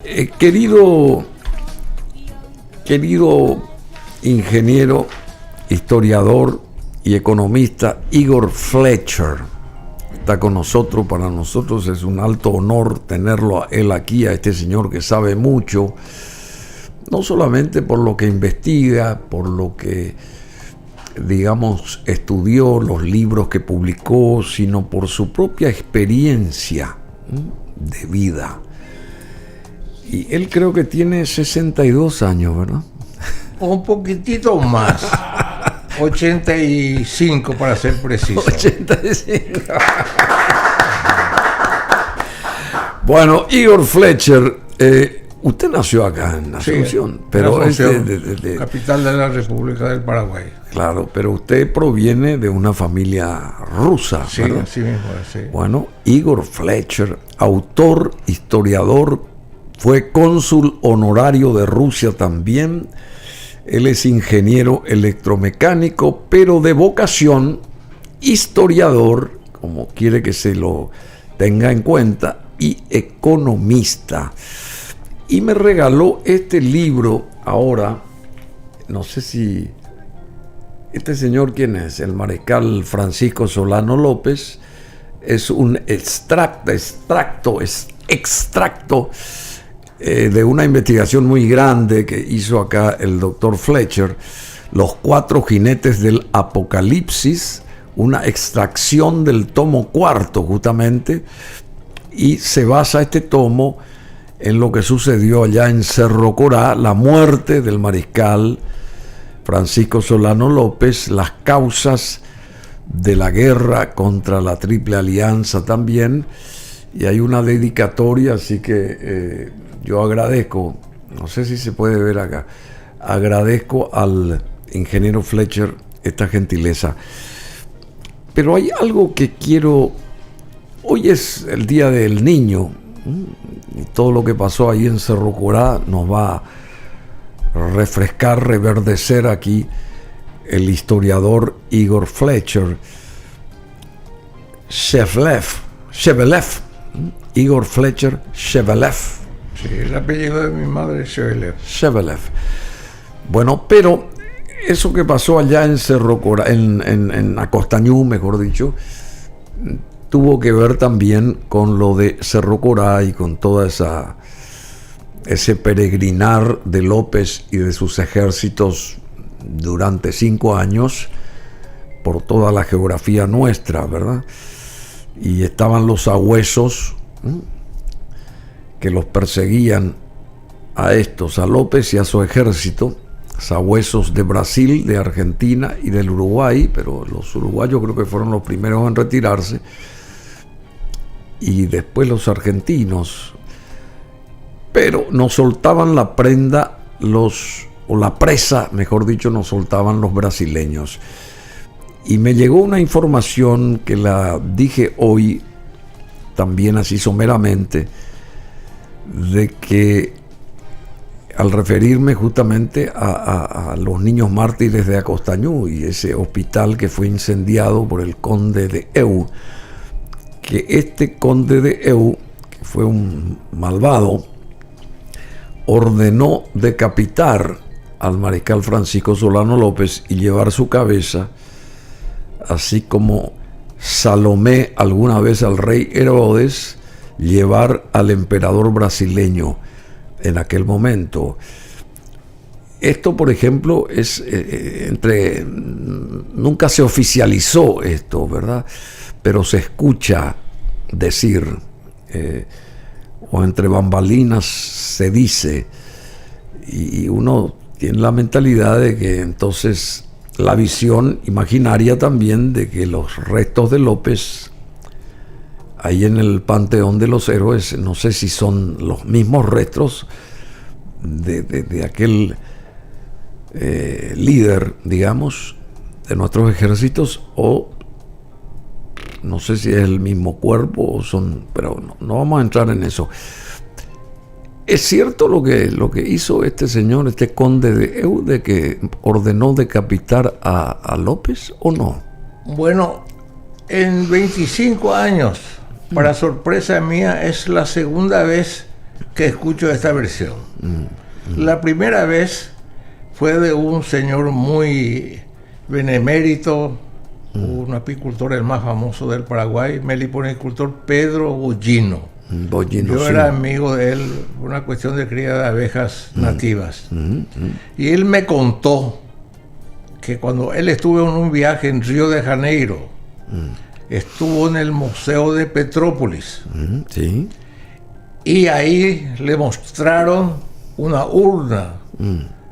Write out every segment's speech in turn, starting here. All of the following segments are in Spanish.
Querido ingeniero, historiador y economista Igor Fletcher está con nosotros. Para nosotros es un alto honor tenerlo a él aquí, a este señor que sabe mucho, no solamente por lo que investiga, por lo que, digamos, estudió, los libros que publicó, sino por su propia experiencia de vida. Y él creo que tiene 62 años, ¿verdad? Un poquitito más. 85 para ser preciso. 85. Bueno, Igor Fletcher, usted nació acá en Asunción, sí, pero Asunción, capital de la República del Paraguay. Claro, pero usted proviene de una familia rusa, sí, ¿verdad? Así mismo, sí. Bueno, Igor Fletcher, autor, historiador, fue cónsul honorario de Rusia también. Él es ingeniero electromecánico, pero de vocación historiador, como quiere que se lo tenga en cuenta, y economista. Y me regaló este libro ahora, no sé si... Este señor, ¿quién es? El mariscal Francisco Solano López. Es un extracto de una investigación muy grande que hizo acá el doctor Fletcher, Los 4 jinetes del Apocalipsis, una extracción del tomo 4 justamente, y se basa este tomo en lo que sucedió allá en Cerro Corá, la muerte del mariscal Francisco Solano López, las causas de la guerra contra la Triple Alianza también, y hay una dedicatoria, así que yo agradezco, no sé si se puede ver acá, agradezco al ingeniero Fletcher esta gentileza. Pero hay algo que quiero, hoy es el Día del Niño, y todo lo que pasó ahí en Cerro Corá nos va a refrescar, reverdecer aquí el historiador Igor Fletcher. Shevelev, Igor Fletcher Shevelev. Sí, el apellido de mi madre es Shevelev. Bueno, pero eso que pasó allá en Cerro Corá, en Acostañú, mejor dicho, tuvo que ver también con lo de Cerro Corá y con toda ese peregrinar de López y de sus ejércitos durante 5 años por toda la geografía nuestra, ¿verdad? Y estaban los sabuesos que los perseguían a estos, a López y a su ejército, sabuesos de Brasil, de Argentina y del Uruguay, pero los uruguayos creo que fueron los primeros en retirarse, y después los argentinos, pero nos soltaban la prenda o la presa, mejor dicho, nos soltaban los brasileños. Y me llegó una información que la dije hoy, también así someramente, de que al referirme justamente a los niños mártires de Acostañú y ese hospital que fue incendiado por el conde de Eu, que este conde de Eu, que fue un malvado, ordenó decapitar al mariscal Francisco Solano López y llevar su cabeza, así como Salomé alguna vez al rey Herodes llevar al emperador brasileño en aquel momento. Esto, por ejemplo, es nunca se oficializó esto, ¿verdad? Pero se escucha decir, o entre bambalinas se dice, y uno tiene la mentalidad de que entonces la visión imaginaria también de que los restos de López ahí en el Panteón de los Héroes, no sé si son los mismos restos de aquel líder, digamos, de nuestros ejércitos, o no sé si es el mismo cuerpo o son, pero no vamos a entrar en eso. ¿Es cierto lo que hizo este señor, este conde de Eu, de que ordenó decapitar a López, o no? Bueno, en 25 años, para sorpresa mía, es la segunda vez que escucho esta versión. La primera vez fue de un señor muy benemérito, un apicultor, el más famoso del Paraguay, meliponicultor Pedro Bollino. Bollino, Yo sí. era amigo de él por una cuestión de cría de abejas nativas. Y él me contó que cuando él estuvo en un viaje en Río de Janeiro, estuvo en el Museo de Petrópolis. Sí. Y ahí le mostraron una urna,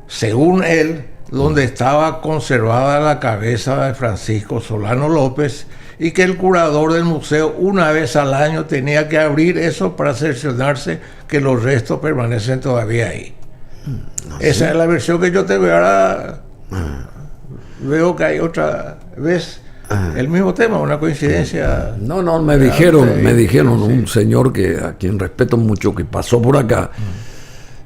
según él, donde estaba conservada la cabeza de Francisco Solano López, y que el curador del museo una vez al año tenía que abrir eso para cerciorarse que los restos permanecen todavía ahí. Esa es la versión que yo tengo. Y ahora veo que hay otra vez el mismo tema, una coincidencia. No, me dijeron un señor que a quien respeto mucho, que pasó por acá.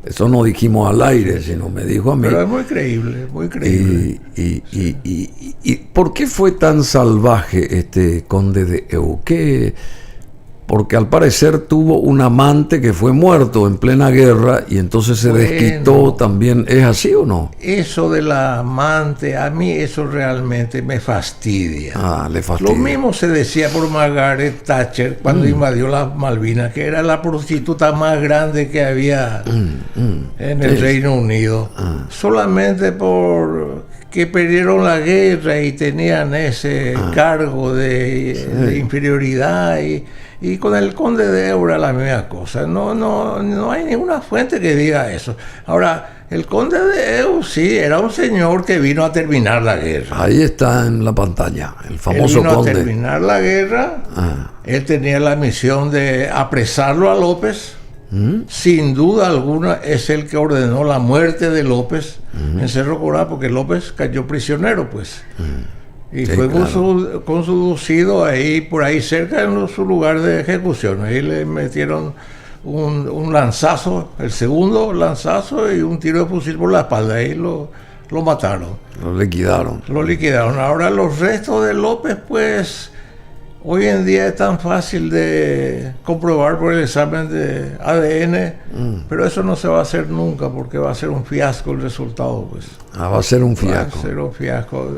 Eso no dijimos al aire, sino me dijo a mí. Pero es muy creíble, muy creíble. ¿Y por qué fue tan salvaje este conde de Eu? Porque al parecer tuvo un amante que fue muerto en plena guerra y entonces se desquitó también. ¿Es así o no? Eso de la amante, a mí eso realmente me fastidia. Le fastidia. Lo mismo se decía por Margaret Thatcher cuando invadió las Malvinas, que era la prostituta más grande que había en el Reino Unido. Solamente por que perdieron la guerra y tenían ese cargo de inferioridad. Y con el conde de Eu era la misma cosa. No hay ninguna fuente que diga eso. Ahora, el conde de Eu sí era un señor que vino a terminar la guerra. Ahí está en la pantalla, el famoso él vino conde. a terminar la guerra. Él tenía la misión de apresarlo a López. Sin duda alguna es el que ordenó la muerte de López en Cerro Corá, porque López cayó prisionero, pues. Y Sí, fue claro. conducido ahí, por ahí cerca, en su lugar de ejecución. Ahí le metieron un lanzazo, el segundo lanzazo, y un tiro de fusil por la espalda. Ahí lo mataron. Lo liquidaron. Lo liquidaron. Ahora los restos de López, pues, hoy en día es tan fácil de comprobar por el examen de ADN, pero eso no se va a hacer nunca porque va a ser un fiasco el resultado, pues. Va a ser un fiasco. Va a ser un fiasco,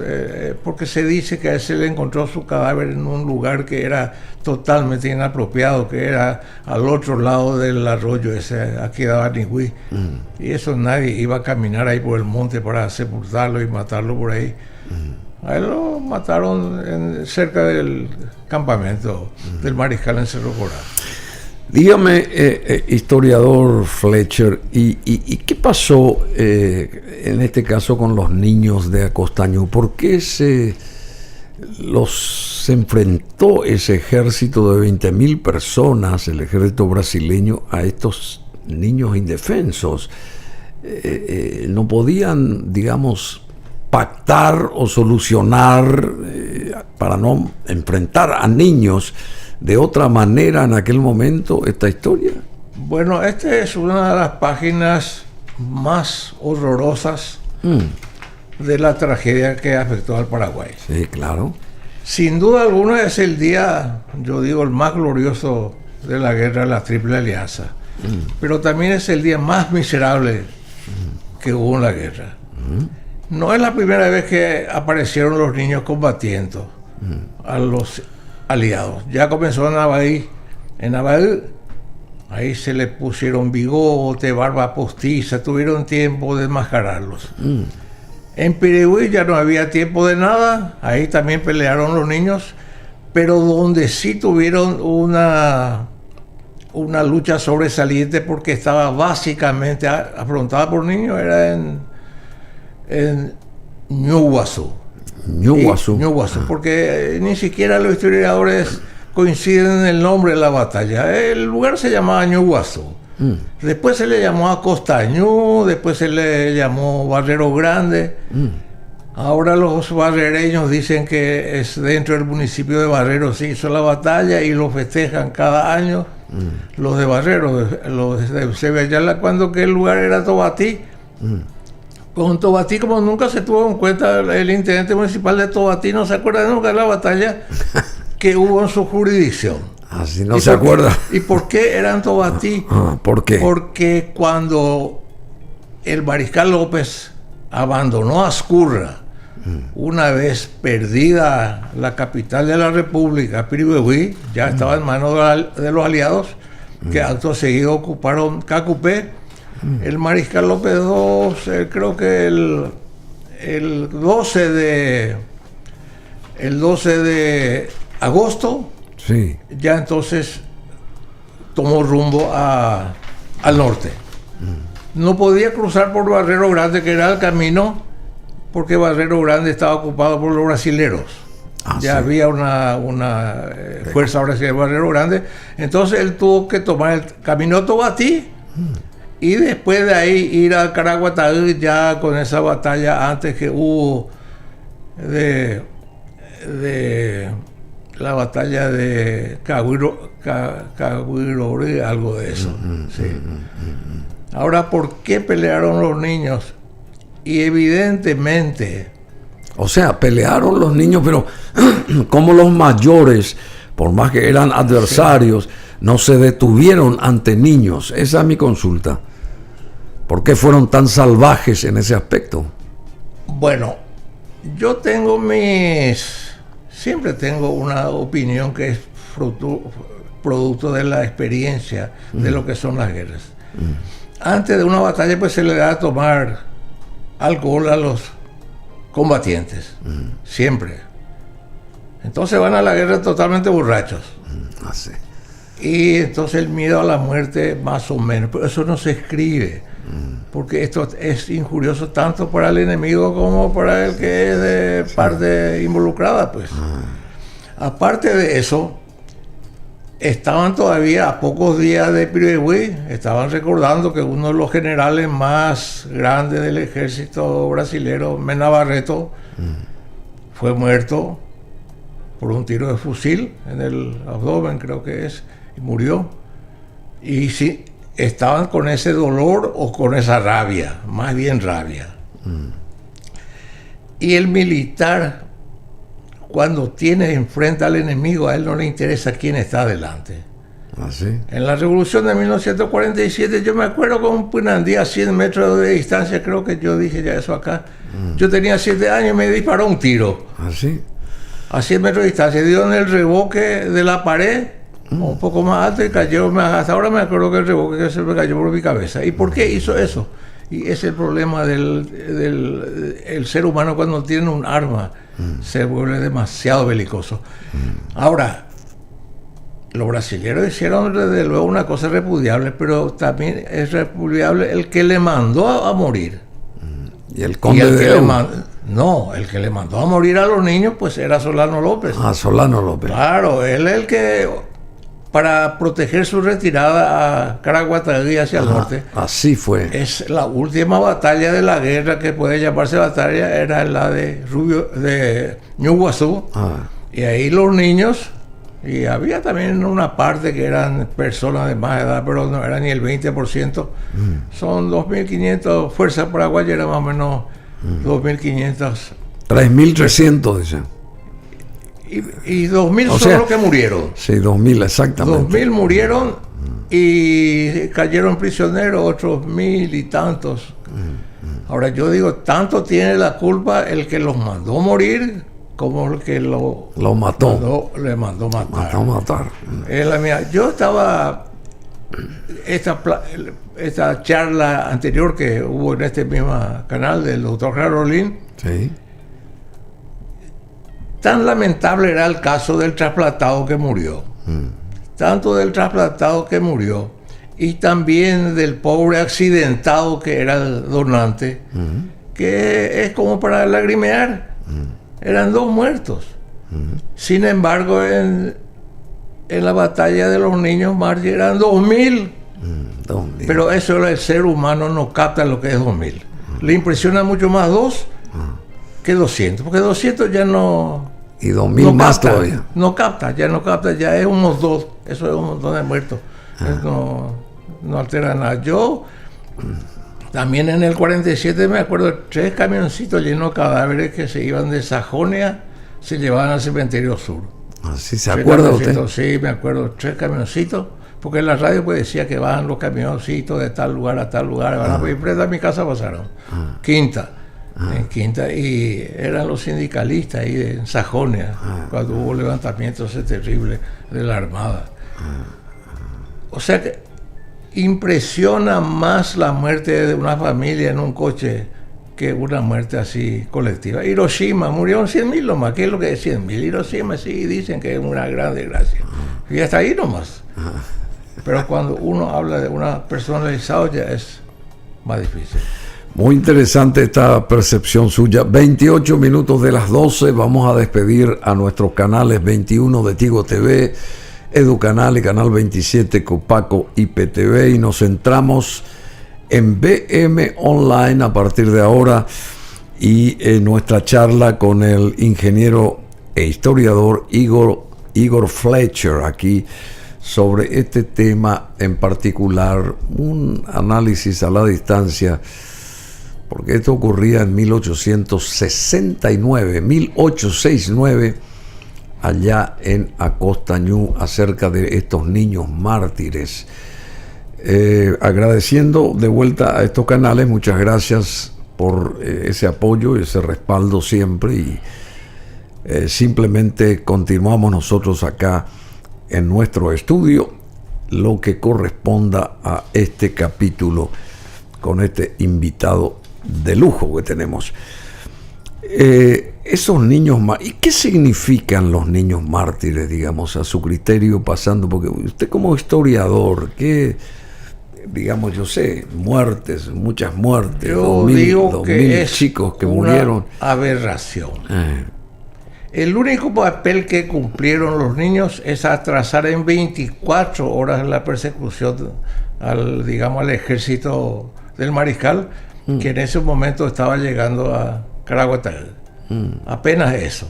porque se dice que a él se le encontró su cadáver en un lugar que era totalmente inapropiado, que era al otro lado del arroyo ese, aquí de Abanigüí. Y eso nadie iba a caminar ahí por el monte para sepultarlo y matarlo por ahí. A él lo mataron cerca del campamento del Mariscal en Cerro Corá. Dígame, historiador Fletcher, ¿y qué pasó en este caso con los niños de Acostañú? ¿Por qué se enfrentó ese ejército de 20.000 personas, el ejército brasileño, a estos niños indefensos? No podían, digamos, pactar o solucionar para no enfrentar a niños de otra manera en aquel momento esta historia. Bueno, esta es una de las páginas más horrorosas de la tragedia que afectó al Paraguay. Sí, claro. Sin duda alguna es el día, yo digo, el más glorioso de la guerra de la Triple Alianza, pero también es el día más miserable que hubo en la guerra. No es la primera vez que aparecieron los niños combatiendo a los aliados. Ya comenzó en Abadí. En Abadí, ahí se le pusieron bigote, barba postiza, tuvieron tiempo de enmascararlos. En Pirigüí ya no había tiempo de nada, ahí también pelearon los niños, pero donde sí tuvieron una lucha sobresaliente porque estaba básicamente afrontada por niños era en Ñuguazú. Ñuguazú, porque ni siquiera los historiadores coinciden en el nombre de la batalla. El lugar se llamaba Ñuguazú. Después se le llamó Acostañú, después se le llamó Barrero Grande. Ahora los barrereños dicen que es dentro del municipio de Barrero se hizo la batalla y lo festejan cada año. Los de Barrero, los de Eusebio Ayala, cuando que el lugar era Tobatí. Con Tobatí, como nunca se tuvo en cuenta, el intendente municipal de Tobatí no se acuerda nunca de la batalla que hubo en su jurisdicción. Así no se acuerda. ¿Y por qué eran Tobatí? ¿Por qué? Porque cuando el mariscal López abandonó Ascurra, una vez perdida la capital de la República, Piribehuí, ya estaba en manos de los aliados, que acto seguido ocuparon Cacupé. El mariscal López II, creo que el 12 de agosto, sí, ya entonces tomó rumbo al norte. No podía cruzar por Barrero Grande, que era el camino, porque Barrero Grande estaba ocupado por los brasileros. Ya sí, había una fuerza brasileña en Barrero Grande. Entonces él tuvo que tomar el camino Tobatí y después de ahí ir a Caraguatá, ya con esa batalla antes que hubo de la batalla de Cahuiro, algo de eso. Sí. Ahora, ¿por qué pelearon los niños? Y evidentemente... O sea, pelearon los niños, pero como los mayores, por más que eran adversarios, sí, no se detuvieron ante niños. Esa es mi consulta. ¿Por qué fueron tan salvajes en ese aspecto? Bueno, yo tengo siempre tengo una opinión que es producto de la experiencia de lo que son las guerras. Antes de una batalla, pues se le da a tomar alcohol a los combatientes, siempre. Entonces van a la guerra totalmente borrachos. Así. Y entonces el miedo a la muerte, más o menos, pero eso no se escribe, porque esto es injurioso tanto para el enemigo como para el que es de parte involucrada, pues. Aparte de eso, estaban todavía a pocos días de Piribehuí, estaban recordando que uno de los generales más grandes del ejército brasilero, Mena Barreto, fue muerto por un tiro de fusil en el abdomen, creo que es, y murió. Y sí, estaban con ese dolor o con esa rabia, más bien rabia. Y el militar, cuando tiene enfrente al enemigo, a él no le interesa quién está delante. ¿Ah, sí? En la revolución de 1947, yo me acuerdo con un Punandí a 100 metros de distancia, creo que yo dije ya eso acá. Yo tenía 7 años y me disparó un tiro. ¿Ah, sí? A 100 metros de distancia, dio en el revoque de la pared, un poco más alto, y cayó. Hasta ahora me acuerdo que el revoque que se me cayó por mi cabeza. ¿Y por qué hizo eso? Y es el problema del ser humano cuando tiene un arma. Se vuelve demasiado belicoso. Ahora, los brasileños hicieron desde luego una cosa repudiable, pero también es repudiable el que le mandó a morir. Y el conde el que le mandó a morir a los niños, pues era Solano López. Ah, Solano López. Claro, él es el que, para proteger su retirada a Caraguatagui hacia el norte. Así fue. Es la última batalla de la guerra, que puede llamarse batalla, era la de Ñuguazú. Y ahí los niños, y había también una parte que eran personas de más edad, pero no era ni el 20%. Son 2.500, Fuerza Paraguaya era más o menos 2.500. 3.300, dicen. Y 2.000 son los que murieron. Sí, 2.000 exactamente. 2.000 murieron y cayeron prisioneros, otros 1.000 y tantos. Ahora yo digo, tanto tiene la culpa el que los mandó morir como el que lo mató. Le mandó matar. matar. Es la mía. Yo estaba... Esta charla anterior que hubo en este mismo canal del doctor Jarolín, sí, tan lamentable era el caso del trasplantado que murió. Tanto del trasplantado que murió y también del pobre accidentado que era el donante, que es como para lagrimear. Eran 2 muertos. Sin embargo, en la batalla de los niños Marchi eran 2.000. Pero eso, el ser humano no capta lo que es 2.000. Le impresiona mucho más 2 que 200, porque 200 ya no... Y 2.000 más todavía. Ya no capta, ya es unos 2. Eso es un montón de muertos. No altera nada. Yo también en el 47 me acuerdo de 3 camioncitos llenos de cadáveres que se iban de Sajonia, se llevaban al cementerio sur. Así se acuerda usted. Sí, me acuerdo, 3 camioncitos, porque en la radio pues decía que van los camioncitos de tal lugar a tal lugar, van a pedir presta, a mi casa pasaron. Quinta. En Quinta, y eran los sindicalistas ahí en Sajonia, cuando hubo levantamientos ese terrible de la Armada. O sea que impresiona más la muerte de una familia en un coche que una muerte así colectiva. Hiroshima, murieron 100.000 nomás. ¿Qué es lo que es 100.000? Hiroshima sí dicen que es una gran desgracia. Y hasta ahí nomás. Pero cuando uno habla de una personalizada ya es más difícil. Muy interesante esta percepción suya. 28 minutos de las 12. Vamos a despedir a nuestros canales 21 de Tigo TV, Educanal y Canal 27 Copaco IPTV, y nos centramos en BM Online a partir de ahora y en nuestra charla con el ingeniero e historiador Igor Fletcher aquí sobre este tema en particular, un análisis a la distancia, porque esto ocurría en 1869, allá en Acostañú, acerca de estos niños mártires. Agradeciendo de vuelta a estos canales, muchas gracias por ese apoyo y ese respaldo siempre, y simplemente continuamos nosotros acá en nuestro estudio lo que corresponda a este capítulo con este invitado de lujo que tenemos. Esos niños, ¿y qué significan los niños mártires, digamos, a su criterio, pasando, porque usted como historiador, ¿qué, digamos, yo sé, muchas muertes, yo digo que es chicos que una murieron? Aberración. El único papel que cumplieron los niños es atrasar en 24 horas la persecución al ejército del mariscal, que en ese momento estaba llegando a Caraguatay. Apenas eso.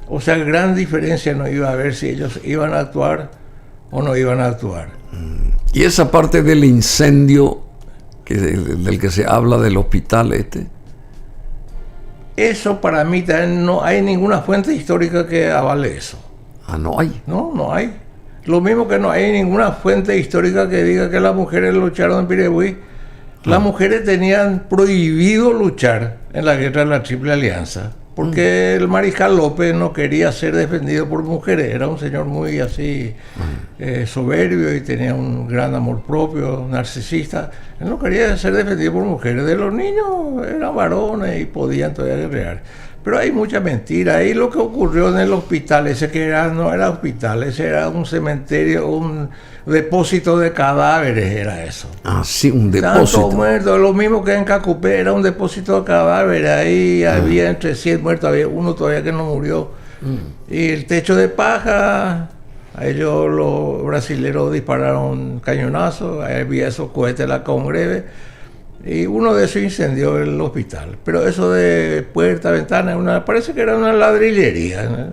O sea, gran diferencia no iba a haber si ellos iban a actuar o no iban a actuar. Y esa parte del incendio del que se habla del hospital eso para mí también no hay ninguna fuente histórica que avale eso. ¿No hay? No hay. Lo mismo que no hay ninguna fuente histórica que diga que las mujeres lucharon en Pirahuí. Las mujeres tenían prohibido luchar en la guerra de la Triple Alianza, porque el mariscal López no quería ser defendido por mujeres. Era un señor muy así soberbio y tenía un gran amor propio, narcisista. Él no quería ser defendido por mujeres. De los niños eran varones y podían todavía guerrear. Pero hay mucha mentira. Ahí lo que ocurrió en el hospital, ese que no era hospital, ese era un cementerio, un depósito de cadáveres, era eso. Sí, un depósito. Tantos muertos, lo mismo que en Cacupé, era un depósito de cadáveres. Ahí había entre 100 muertos, había uno todavía que no murió. Y el techo de paja, a ellos los brasileros dispararon cañonazos, ahí había esos cohetes de la Congreve. Y uno de esos incendió el hospital. Pero eso de puerta, ventana, parece que era una ladrillería. Era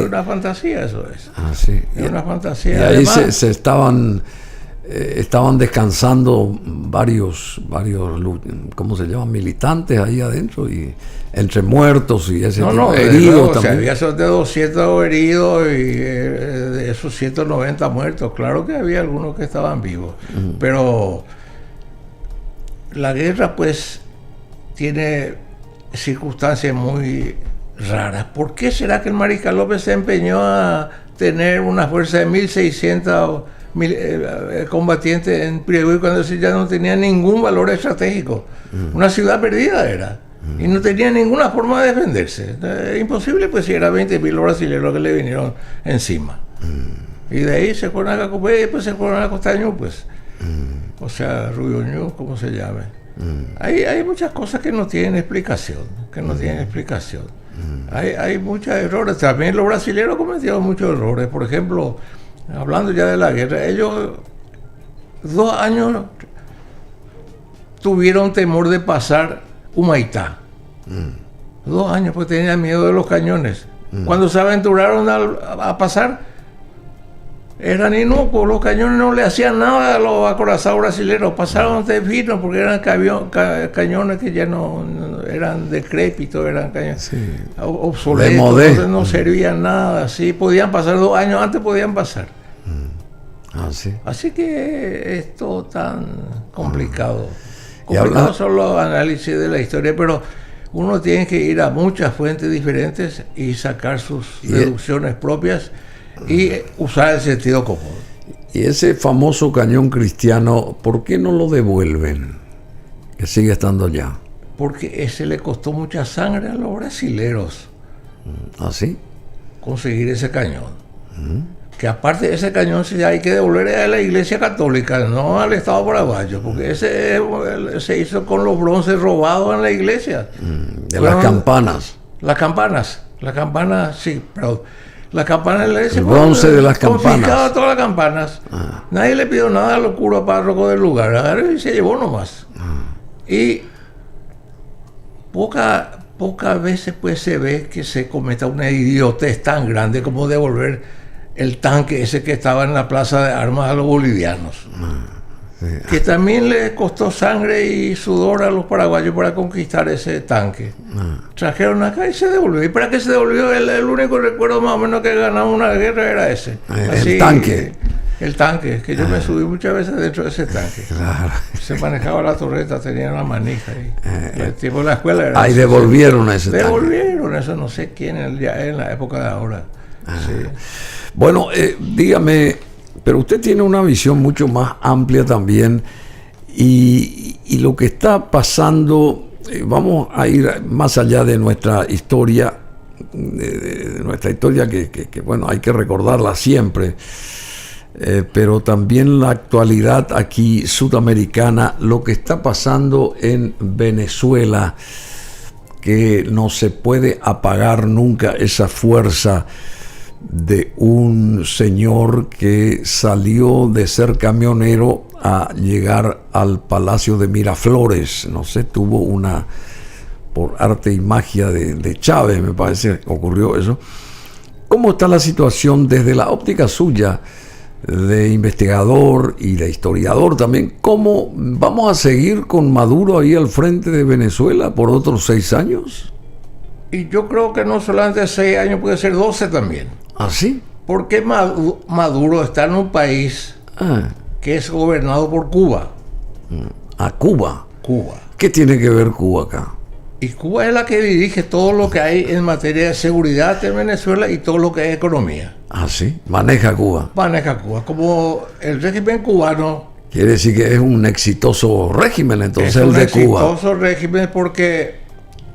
una fantasía, eso es. Era una fantasía. Y ahí además, se estaban descansando varios, ¿cómo se llaman? Militantes ahí adentro, y entre muertos y ese tipo, heridos también. Había esos de 200 heridos y de esos 190 muertos. Claro que había algunos que estaban vivos. Pero la guerra pues tiene circunstancias muy raras. ¿Por qué será que el mariscal López se empeñó a tener una fuerza de 1.600 combatientes en Pirahuí cuando ya no tenía ningún valor estratégico? Una ciudad perdida era. Y no tenía ninguna forma de defenderse. Imposible, pues, si era 20.000 brasileños que le vinieron encima. Y de ahí se fueron a Cacupé y después se fueron a Acostañú, pues. O sea, Ruyoñú, como se llame. Hay muchas cosas que no tienen explicación, Hay muchos errores. También los brasileños cometieron muchos errores. Por ejemplo, hablando ya de la guerra, ellos 2 años tuvieron temor de pasar Humaitá. 2 años, pues tenían miedo de los cañones. Cuando se aventuraron a pasar, eran inocuos, los cañones no le hacían nada a los acorazados brasileños, pasaron de fino porque eran cañones que ya no eran decrépitos, eran cañones obsoletos, entonces no servían nada, sí, podían pasar 2 años antes, podían pasar. Así que es todo tan complicado. Complicado son los análisis de la historia, pero uno tiene que ir a muchas fuentes diferentes y sacar sus deducciones propias y usar el sentido común. Y ese famoso cañón cristiano, ¿por qué no lo devuelven? Que sigue estando allá. Porque ese le costó mucha sangre a los brasileros. ¿Ah, sí? Conseguir ese cañón. Que aparte de ese cañón sí hay que devolver a la Iglesia Católica, no al Estado paraguayo, porque ese se hizo con los bronces robados en la iglesia. Las campanas. Las campanas, sí, perdón. Las campanas de la iglesia. El bronce de las campanas. Confiscaba todas las campanas. Nadie le pidió nada al cura párroco del lugar. Agarró y se llevó nomás. Y pocas veces pues se ve que se cometa una idiotez tan grande como devolver el tanque ese que estaba en la plaza de armas a los bolivianos. Que también le costó sangre y sudor a los paraguayos para conquistar ese tanque. Trajeron acá y se devolvió. ¿Y para qué se devolvió? El único recuerdo más o menos que ganamos una guerra era ese. El tanque. El tanque, que yo me subí muchas veces dentro de ese tanque. Claro. Se manejaba la torreta, tenía una manija. El tipo de la escuela era... Ahí devolvieron ese tanque. Devolvieron eso, no sé quién, ya en la época de ahora. Sí. Bueno, dígame, pero usted tiene una visión mucho más amplia también y lo que está pasando, vamos a ir más allá de nuestra historia, que bueno, hay que recordarla siempre, pero también la actualidad aquí sudamericana, lo que está pasando en Venezuela, que no se puede apagar nunca esa fuerza de un señor que salió de ser camionero a llegar al Palacio de Miraflores. No sé, tuvo una, por arte y magia de Chávez, me parece, ocurrió eso. ¿Cómo está la situación desde la óptica suya de investigador y de historiador también? ¿Cómo vamos a seguir con Maduro ahí al frente de Venezuela por otros 6 años? Y yo creo que no solamente 6 años, puede ser 12 también. ¿Ah, sí? Porque Maduro está en un país que es gobernado por Cuba. ¿A Cuba? Cuba. ¿Qué tiene que ver Cuba acá? Y Cuba es la que dirige todo lo que hay en materia de seguridad en Venezuela y todo lo que es economía. ¿Ah, sí? Maneja Cuba. Maneja Cuba. Como el régimen cubano... Quiere decir que es un exitoso régimen, entonces, el de Cuba. Es un exitoso régimen porque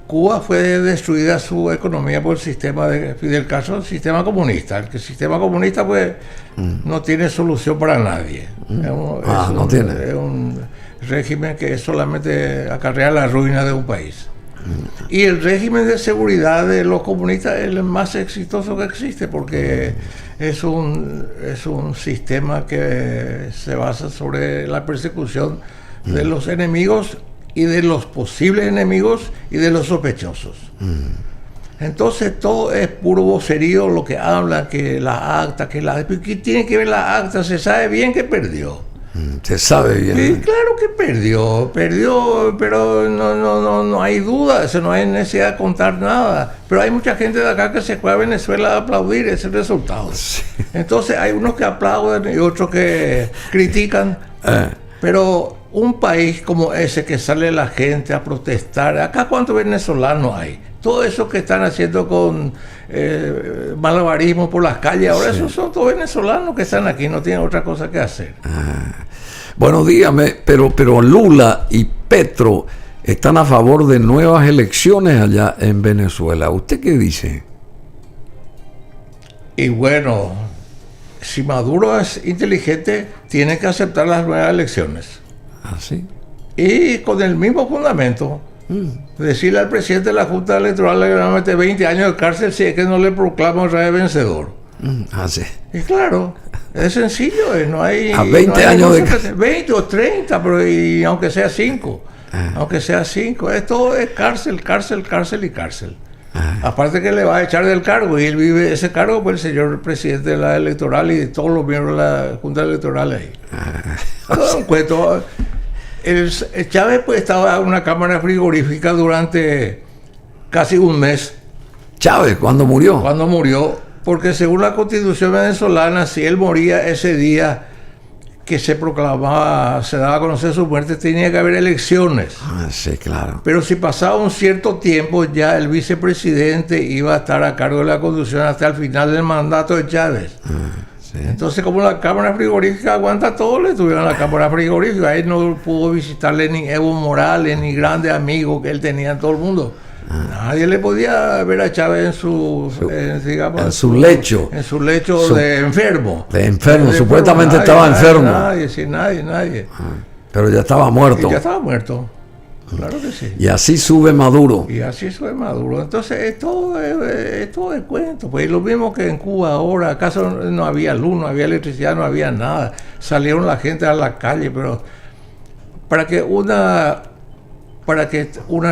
Cuba fue destruida su economía por el sistema de Fidel Castro, el sistema comunista. El sistema comunista pues no tiene solución para nadie. Es un régimen que solamente acarrea la ruina de un país. Y el régimen de seguridad de los comunistas es el más exitoso que existe porque es un sistema que se basa sobre la persecución de los enemigos y de los posibles enemigos y de los sospechosos. Entonces todo es puro vocerío lo que hablan, que la acta, ¿qué tiene que ver la acta? Se sabe bien que perdió. Se sabe bien. Sí, claro que perdió, pero no hay duda, eso no hay necesidad de contar nada. Pero hay mucha gente de acá que se fue a Venezuela a aplaudir ese resultado. Sí. Entonces hay unos que aplauden y otros que critican. Pero un país como ese que sale la gente a protestar, acá ¿cuántos venezolanos hay? Todo eso que están haciendo con malabarismo por las calles, ahora esos son todos venezolanos que están aquí, no tienen otra cosa que hacer. Bueno, dígame, pero Lula y Petro están a favor de nuevas elecciones allá en Venezuela. ¿Usted qué dice? Y bueno, si Maduro es inteligente, tiene que aceptar las nuevas elecciones. ¿Ah, sí? Y con el mismo fundamento, decirle al presidente de la Junta Electoral que le van a meter 20 años de cárcel si es que no le proclama otra vez vencedor. Sí. Y claro, es sencillo, no hay... A 20 no hay años de cárcel. 20 o 30, pero y aunque sea 5. Aunque sea 5, esto es cárcel, cárcel, cárcel y cárcel. Aparte que le va a echar del cargo, y él vive ese cargo por el señor presidente de la electoral y de todos los miembros de la Junta Electoral ahí. Cuento, el Chávez pues estaba en una cámara frigorífica durante casi un mes. Chávez, ¿cuándo murió? Cuando murió, porque según la Constitución venezolana, si él moría ese día que se proclamaba, se daba a conocer su muerte, tenía que haber elecciones. Sí, claro. Pero si pasaba un cierto tiempo, ya el vicepresidente iba a estar a cargo de la conducción hasta el final del mandato de Chávez. Sí. Entonces, como la cámara frigorífica aguanta todo, le tuvieron la cámara frigorífica. Ahí no pudo visitarle ni Evo Morales, ni grandes amigos que él tenía en todo el mundo. Nadie le podía ver a Chávez en su lecho. En su lecho de enfermo. De enfermo, supuestamente estaba enfermo. Nadie. Pero ya estaba muerto. Y ya estaba muerto. Claro que sí. Y así sube Maduro. Entonces, es todo de cuento. Pues lo mismo que en Cuba ahora. ¿Acaso no había luz, no había electricidad, no había nada? Salieron la gente a la calle, pero para que una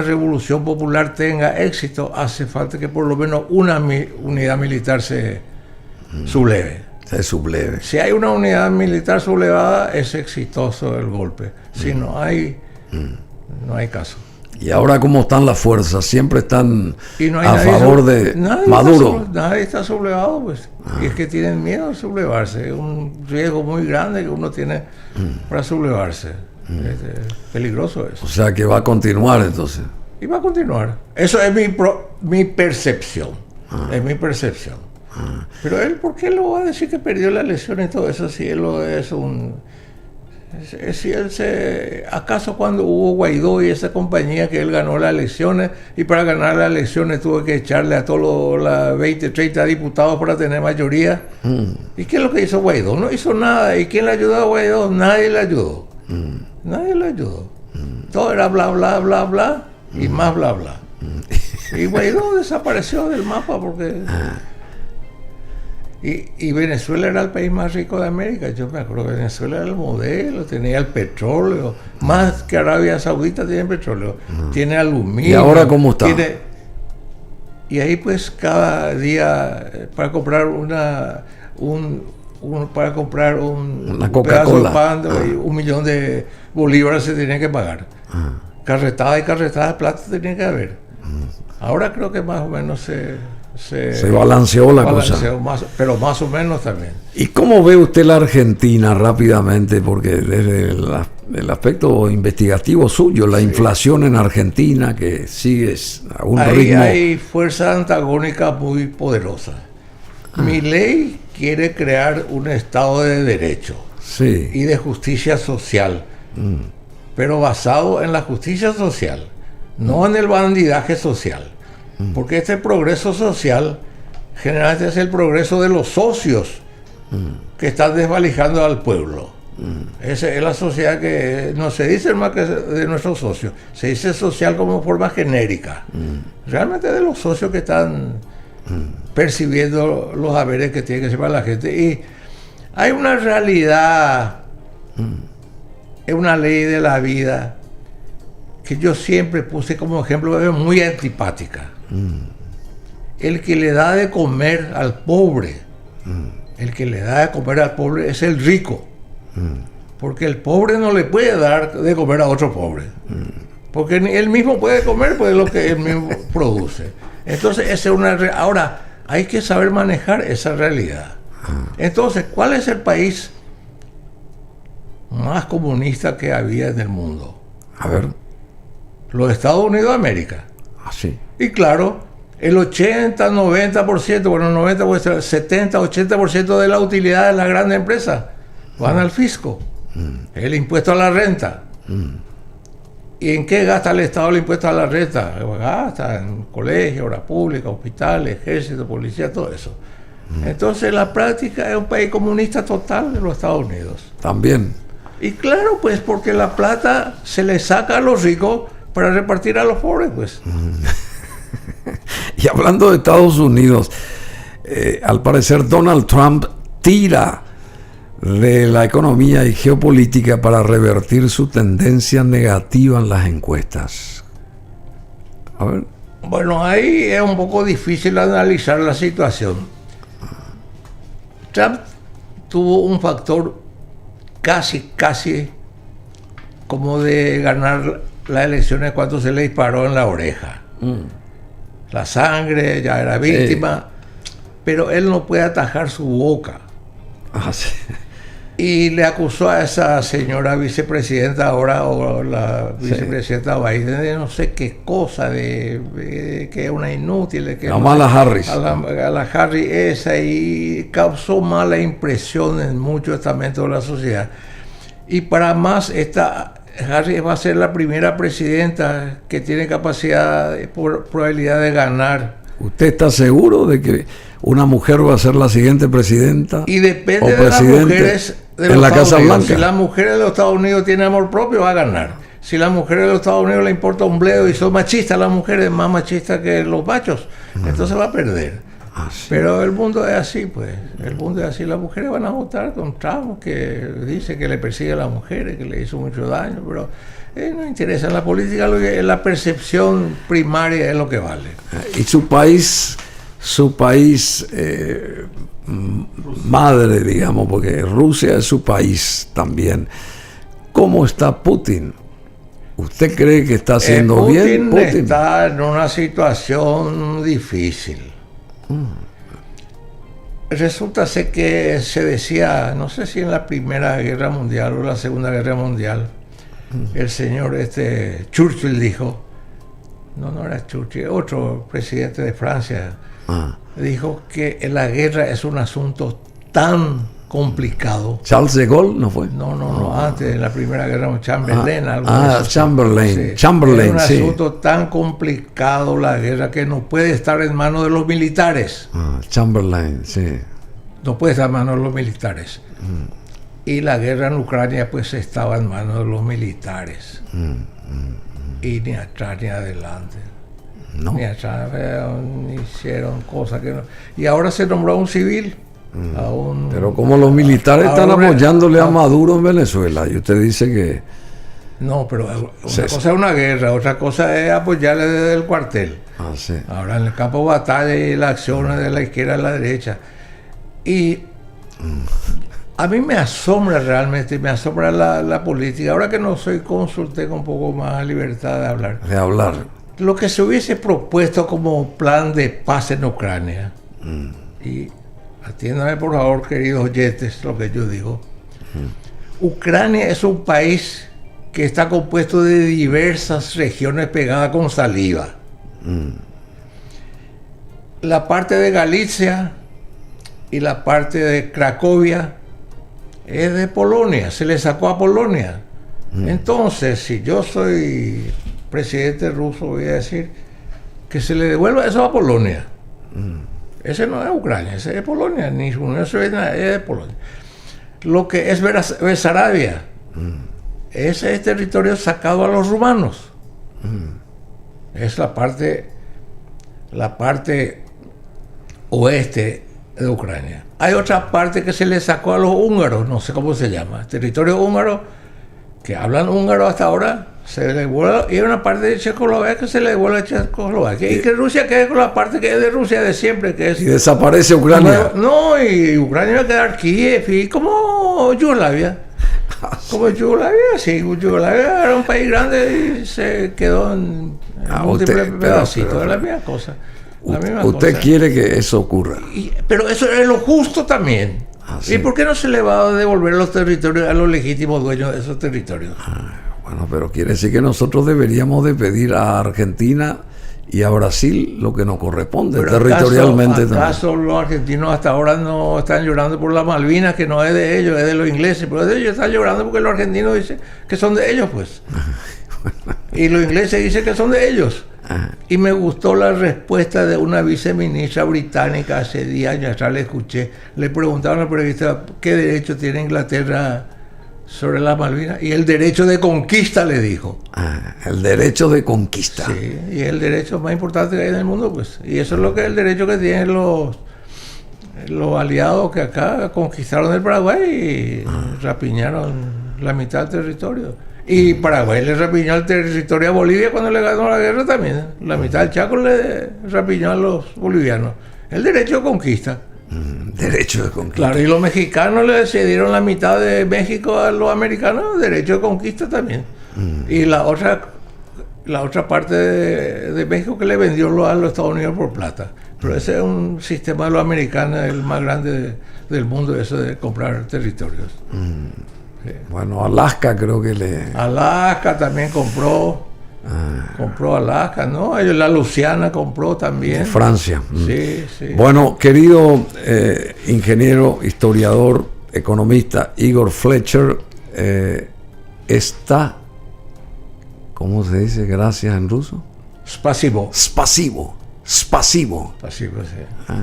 revolución popular tenga éxito, hace falta que por lo menos una unidad militar se subleve. Se subleve. Si hay una unidad militar sublevada, es exitoso el golpe. Si no hay, no hay caso. Y ahora, ¿cómo están las fuerzas? Siempre están no a favor de Maduro. Nadie está sublevado, pues. Y es que tienen miedo de sublevarse. Es un riesgo muy grande que uno tiene para sublevarse. Es peligroso eso. O sea que va a continuar entonces. Y va a continuar. Eso es mi percepción. Es mi percepción. Pero él, ¿por qué lo va a decir que perdió la elección y todo eso? Si él es un... Si él ¿acaso cuando hubo Guaidó y esa compañía que él ganó las elecciones, y para ganar las elecciones tuvo que echarle a todos los 20, 30 diputados para tener mayoría? ¿Y qué es lo que hizo Guaidó? No hizo nada. ¿Y quién le ayudó a Guaidó? Nadie le ayudó. Nadie le ayudó. Todo era bla, bla, bla, bla y más bla, bla. Y Guaidó desapareció del mapa porque... Y Venezuela era el país más rico de América. Yo me acuerdo que Venezuela era el modelo, tenía el petróleo, más que Arabia Saudita tiene petróleo, tiene aluminio. ¿Y ahora cómo está? Y ahí pues cada día para comprar una pedazo de pan, $1 millón de bolívares se tenía que pagar. Carretada y carretada de plata tenía que haber. Ahora creo que más o menos se balanceó la cosa. Pero más o menos también. ¿Y cómo ve usted la Argentina rápidamente? Porque desde el aspecto investigativo suyo, la inflación en Argentina que sigue a un ritmo... Hay fuerza antagónica muy poderosa. Milei quiere crear un Estado de Derecho y de justicia social, pero basado en la justicia social, no en el bandidaje social. Porque este progreso social generalmente es el progreso de los socios que están desvalijando al pueblo. Esa es la sociedad que no se dice más que de nuestros socios, se dice social como forma genérica. Realmente de los socios que están percibiendo los haberes que tiene que llevar la gente. Y hay una realidad, es una ley de la vida que yo siempre puse como ejemplo, es muy antipática. El que le da de comer al pobre, el que le da de comer al pobre es el rico, porque el pobre no le puede dar de comer a otro pobre, porque él mismo puede comer pues lo que él mismo produce. Entonces esa es una ahora hay que saber manejar esa realidad. Entonces, ¿cuál es el país más comunista que había en el mundo? A ver. Los Estados Unidos de América. Sí. Y claro, el 80, 90%, bueno, 90%, 70, 80% de la utilidad de las grandes empresas van al fisco. El impuesto a la renta. ¿Y en qué gasta el Estado el impuesto a la renta? Gasta en colegios, obras públicas, hospitales, ejército, policía, todo eso. Entonces, la práctica es un país comunista total de los Estados Unidos. También. Y claro, pues, porque la plata se le saca a los ricos para repartir a los pobres, pues. Y hablando de Estados Unidos, al parecer Donald Trump tira de la economía y geopolítica para revertir su tendencia negativa en las encuestas. A ver. Bueno, ahí es un poco difícil analizar la situación. Trump tuvo un factor casi como de ganar las elecciones cuando se le disparó en la oreja. La sangre, ya era víctima, pero él no puede atajar su boca. Sí. Y le acusó a esa señora vicepresidenta ahora, o la vicepresidenta Biden, de no sé qué cosa, de que es una inútil. De que Kamala Harris. A la Harris esa, y causó mala impresión en muchos estamentos de la sociedad. Y para más, esta Harris va a ser la primera presidenta que tiene capacidad, probabilidad de ganar. ¿Usted está seguro de que una mujer va a ser la siguiente presidenta? Y depende de las mujeres de en la Casa Blanca. Si la mujer de los Estados Unidos tiene amor propio, va a ganar. Si la mujer de los Estados Unidos le importa un bledo y son machistas, las mujeres más machistas que los machos, entonces va a perder. Sí. Pero el mundo es así, pues. El mundo es así. Las mujeres van a votar con Trump, que dice que le persigue a las mujeres, que le hizo mucho daño, pero no interesa. En la política la percepción primaria es lo que vale. Y su país madre, digamos, porque Rusia es su país también. ¿Cómo está Putin? ¿Usted cree que está haciendo bien? Putin está en una situación difícil. Resulta ser que se decía, no sé si en la Primera Guerra Mundial o la Segunda Guerra Mundial, el señor Churchill dijo, no era Churchill, otro presidente de Francia, dijo que la guerra es un asunto tan complicado. ¿Charles de Gaulle no fue? No, antes de la Primera Guerra, Chamberlain. Chamberlain, es un asunto tan complicado la guerra que no puede estar en manos de los militares. Chamberlain, sí. No puede estar en manos de los militares. Y la guerra en Ucrania pues estaba en manos de los militares. Y ni atrás ni adelante. No. Ni atrás hicieron cosas que no. Y ahora se nombró a un civil. Pero como los militares están apoyándole a Maduro en Venezuela, y usted dice que... No, pero una cosa es una guerra, otra cosa es apoyarle desde el cuartel. Sí. Ahora en el campo de batalla y las acciones de la izquierda a la derecha. Y a mí me asombra realmente, me asombra la política. Ahora que no soy cónsul, tengo un poco más libertad de hablar. De hablar. Lo que se hubiese propuesto como plan de paz en Ucrania, y atiéndame por favor, queridos oyentes, lo que yo digo. Ucrania es un país que está compuesto de diversas regiones pegadas con saliva. La parte de Galicia y la parte de Cracovia es de Polonia, se le sacó a Polonia. Entonces, si yo soy presidente ruso, voy a decir que se le devuelva eso a Polonia. Ese no es Ucrania, ese es Polonia, ni Unión Soviética, es de Polonia. Lo que es Besarabia, ese es territorio sacado a los rumanos. Es la parte oeste de Ucrania. Hay otra parte que se le sacó a los húngaros, no sé cómo se llama, territorio húngaro, que hablan húngaro hasta ahora, se le devuelve, y hay una parte de Checoslovaquia que se le devuelve a Checoslovaquia, y que Rusia quede con la parte que es de Rusia de siempre, que es... Y desaparece Ucrania. No, y Ucrania va a quedar Kiev, y como Yugoslavia. Como Yugoslavia, sí, Yugoslavia era un país grande y se quedó en múltiples pedacitos, es la misma cosa. Usted quiere que eso ocurra. Pero eso es lo justo también. Sí. ¿Y por qué no se le va a devolver los territorios a los legítimos dueños de esos territorios? Bueno, pero quiere decir que nosotros deberíamos de pedir a Argentina y a Brasil lo que nos corresponde pero territorialmente. ¿Acaso los argentinos hasta ahora no están llorando por las Malvinas, que no es de ellos, es de los ingleses? Pero ellos están llorando porque los argentinos dicen que son de ellos, pues. Y los ingleses dicen que son de ellos. Y me gustó la respuesta de una viceministra británica hace 10 años atrás, le escuché. Le preguntaban a la periodista qué derecho tiene Inglaterra sobre las Malvinas, y el derecho de conquista, le dijo. El derecho de conquista. Sí, y el derecho más importante que hay en el mundo, pues. Y eso es lo que es el derecho que tienen los aliados que acá conquistaron el Paraguay y rapiñaron la mitad del territorio. Y Paraguay le rapiñó el territorio a Bolivia cuando le ganó la guerra también. La mitad del Chaco le rapiñó a los bolivianos. El derecho de conquista. Derecho de conquista. Claro, y los mexicanos le cedieron la mitad de México a los americanos, derecho de conquista también. Y la otra parte de México que le vendió a los Estados Unidos por plata. Pero ese es un sistema de los americanos, el más grande del mundo, eso de comprar territorios. Sí. Bueno, Alaska creo que Alaska también compró. Compró Alaska, ¿no? La Luisiana compró también. Francia. Sí, sí. Bueno, querido ingeniero, historiador, economista Igor Fletcher, está, ¿cómo se dice gracias en ruso? Spasibo. Spasibo. Spasibo, sí.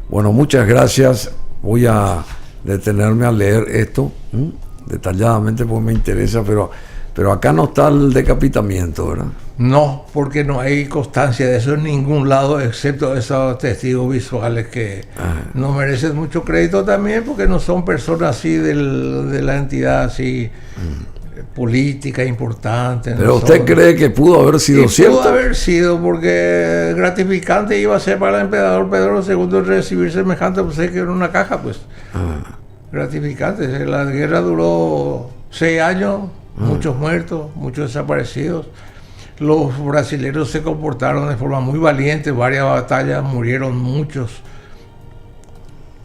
Bueno, muchas gracias. Voy a detenerme a leer esto detalladamente porque me interesa, pero acá no está el decapitamiento, ¿verdad? No, porque no hay constancia de eso en ningún lado, excepto esos testigos visuales que no merecen mucho crédito también, porque no son personas así de la entidad así política importante. Pero no usted son, cree que pudo haber sido cierto. Pudo haber sido, porque gratificante iba a ser para el emperador Pedro II recibir semejante obsequio en una caja, pues. Gratificante. La guerra duró 6 años. Muchos muertos, muchos desaparecidos. Los brasileños se comportaron de forma muy valiente, varias batallas, murieron muchos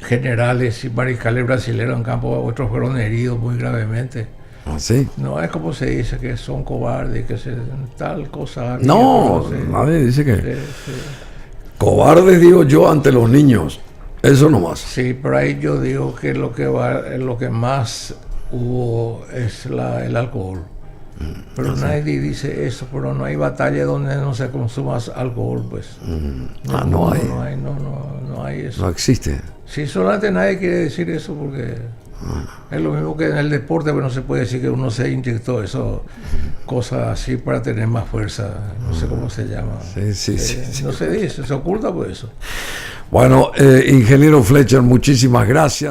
generales y mariscales brasileños en campo, otros fueron heridos muy gravemente. ¿Sí? No es como se dice que son cobardes, que se tal cosa. No, nadie dice que cobardes, digo yo, ante los niños. Eso nomás. Sí, pero ahí yo digo que lo que más hubo es el alcohol. Pero nadie dice eso, pero no hay batalla donde no se consuma alcohol, pues. No hay eso. No existe. Sí, solamente nadie quiere decir eso porque es lo mismo que en el deporte, pero no se puede decir que uno se inyectó eso, cosas así para tener más fuerza, no sé cómo se llama. Sí. No se dice, se oculta por eso. Bueno, ingeniero Fletcher, muchísimas gracias.